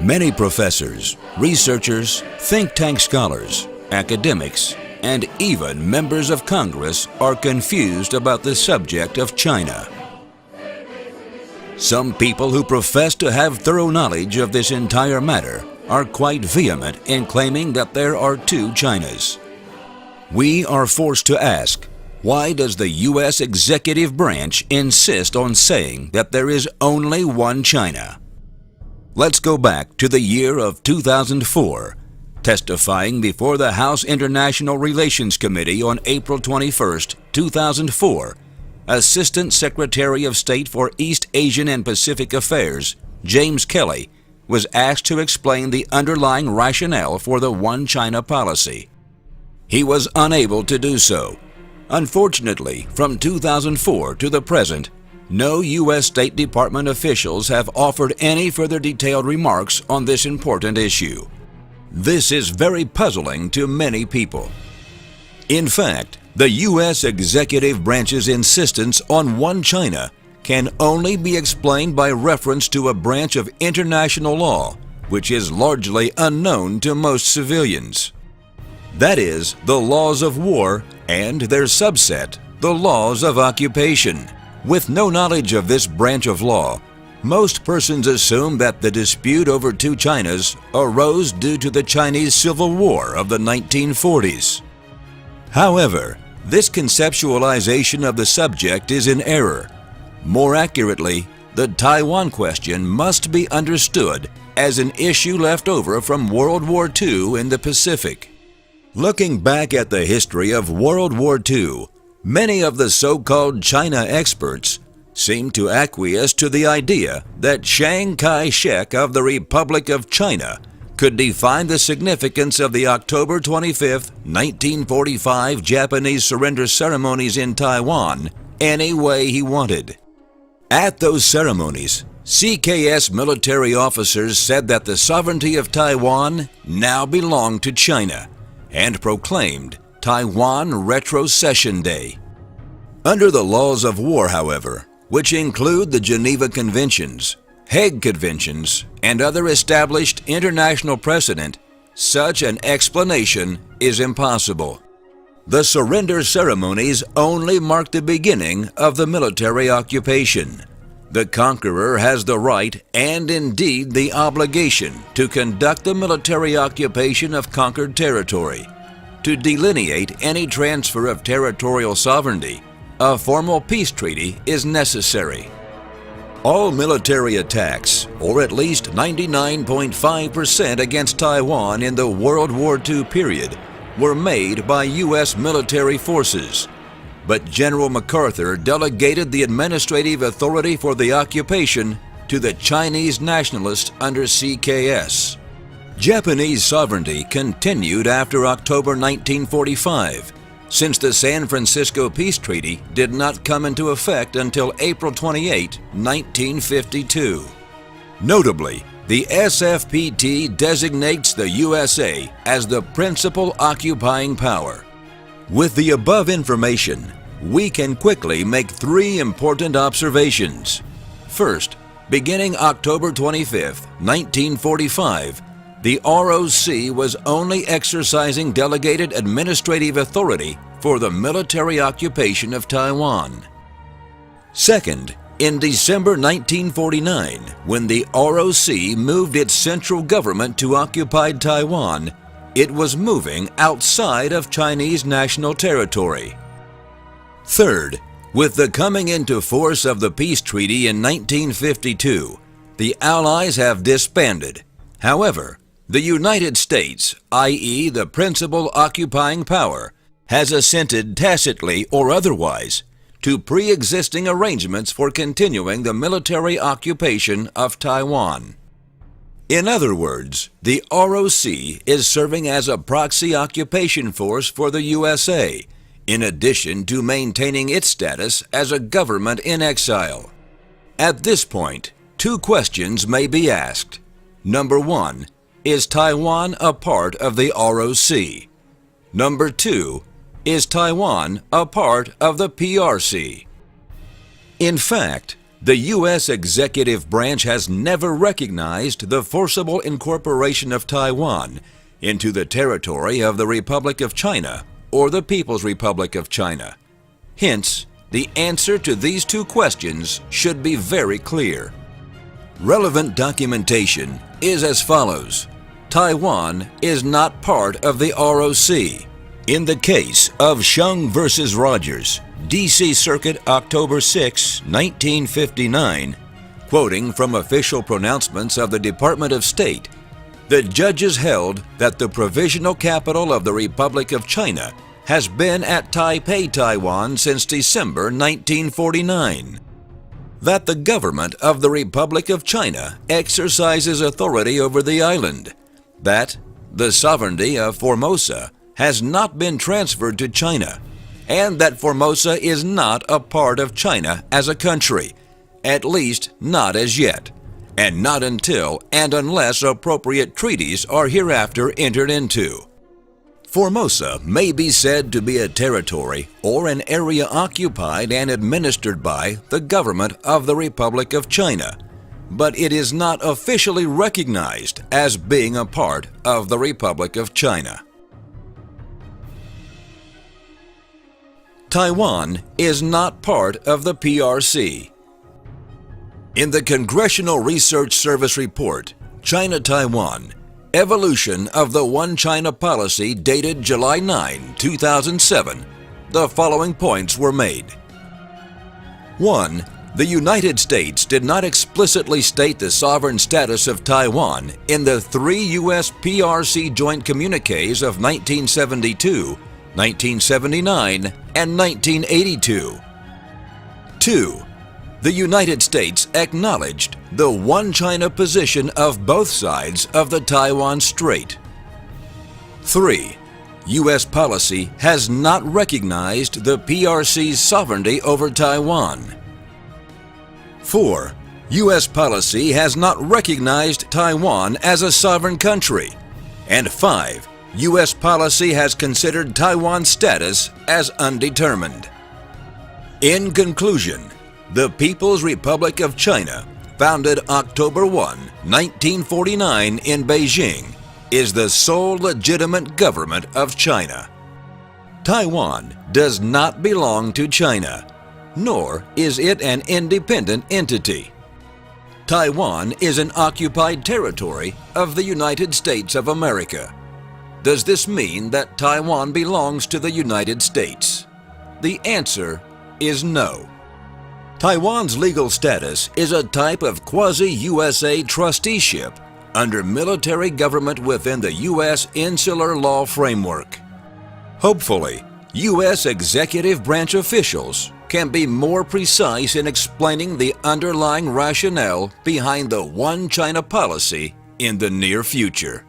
Many professors, researchers, think tank scholars, academics, and even members of Congress are confused about the subject of China. Some people who profess to have thorough knowledge of this entire matter are quite vehement in claiming that there are two Chinas. We are forced to ask, why does the U.S. executive branch insist on saying that there is only one China? Let's go back to the year of 2004. Testifying before the House International Relations Committee on April 21, 2004, Assistant Secretary of State for East Asian and Pacific Affairs, James Kelly, was asked to explain the underlying rationale for the One China policy. He was unable to do so. Unfortunately, from 2004 to the present, no U.S. State Department officials have offered any further detailed remarks on this important issue. This is very puzzling to many people. In fact, the U.S. executive branch's insistence on one China can only be explained by reference to a branch of international law which is largely unknown to most civilians. That is, the laws of war and their subset, the laws of occupation. With no knowledge of this branch of law, most persons assume that the dispute over two Chinas arose due to the Chinese Civil War of the 1940s. However, this conceptualization of the subject is in error. More accurately, the Taiwan question must be understood as an issue left over from World War II in the Pacific. Looking back at the history of World War II, many of the so-called China experts seem to acquiesce to the idea that Chiang Kai-shek of the Republic of China could define the significance of the October 25, 1945 Japanese surrender ceremonies in Taiwan any way he wanted. At those ceremonies, CKS military officers said that the sovereignty of Taiwan now belonged to China and proclaimed Taiwan Retrocession Day. Under the laws of war, however, which include the Geneva Conventions, Hague Conventions, and other established international precedent, such an explanation is impossible. The surrender ceremonies only mark the beginning of the military occupation. The conqueror has the right and indeed the obligation to conduct the military occupation of conquered territory. To delineate any transfer of territorial sovereignty, a formal peace treaty is necessary. All military attacks, or at least 99.5% against Taiwan in the World War II period, were made by U.S. military forces. But General MacArthur delegated the administrative authority for the occupation to the Chinese nationalists under CKS. Japanese sovereignty continued after October 1945, since the San Francisco Peace Treaty did not come into effect until April 28, 1952. Notably, the SFPT designates the USA as the principal occupying power. With the above information, we can quickly make three important observations. First, beginning October 25, 1945, the ROC was only exercising delegated administrative authority for the military occupation of Taiwan. Second, in December 1949, when the ROC moved its central government to occupied Taiwan, it was moving outside of Chinese national territory. Third, with the coming into force of the peace treaty in 1952, the Allies have disbanded. However, the United States, i.e. the principal occupying power, has assented tacitly or otherwise to pre-existing arrangements for continuing the military occupation of Taiwan. In other words, the ROC is serving as a proxy occupation force for the USA, in addition to maintaining its status as a government in exile. At this point, two questions may be asked. Number one, is Taiwan a part of the ROC? Number two, is Taiwan a part of the PRC? In fact, The U.S. executive branch has never recognized the forcible incorporation of Taiwan into the territory of the Republic of China or the People's Republic of China. Hence, the answer to these two questions should be very clear. Relevant documentation is as follows. Taiwan is not part of the ROC. In the case of Sheng versus Rogers, D.C. Circuit, October 6, 1959, quoting from official pronouncements of the Department of State, the judges held that the provisional capital of the Republic of China has been at Taipei, Taiwan since December 1949. That the government of the Republic of China exercises authority over the island. That the sovereignty of Formosa has not been transferred to China, and that Formosa is not a part of China as a country, at least not as yet, and not until and unless appropriate treaties are hereafter entered into. Formosa may be said to be a territory or an area occupied and administered by the government of the Republic of China, but it is not officially recognized as being a part of the Republic of China. Taiwan is not part of the PRC. In the Congressional Research Service report, China-Taiwan, Evolution of the One China Policy dated July 9, 2007, the following points were made. 1. The United States did not explicitly state the sovereign status of Taiwan in the three U.S. PRC joint communiques of 1972, 1979, and 1982. 2. The United States acknowledged the One China position of both sides of the Taiwan Strait. 3. U.S. policy has not recognized the PRC's sovereignty over Taiwan. 4. U.S. policy has not recognized Taiwan as a sovereign country. And 5. U.S. policy has considered Taiwan's status as undetermined. In conclusion, the People's Republic of China, founded October 1, 1949 in Beijing, is the sole legitimate government of China. Taiwan does not belong to China, nor is it an independent entity. Taiwan is an occupied territory of the United States of America. Does this mean that Taiwan belongs to the United States? The answer is no. Taiwan's legal status is a type of quasi-USA trusteeship under military government within the U.S. insular law framework. Hopefully, U.S. executive branch officials can be more precise in explaining the underlying rationale behind the One China policy in the near future.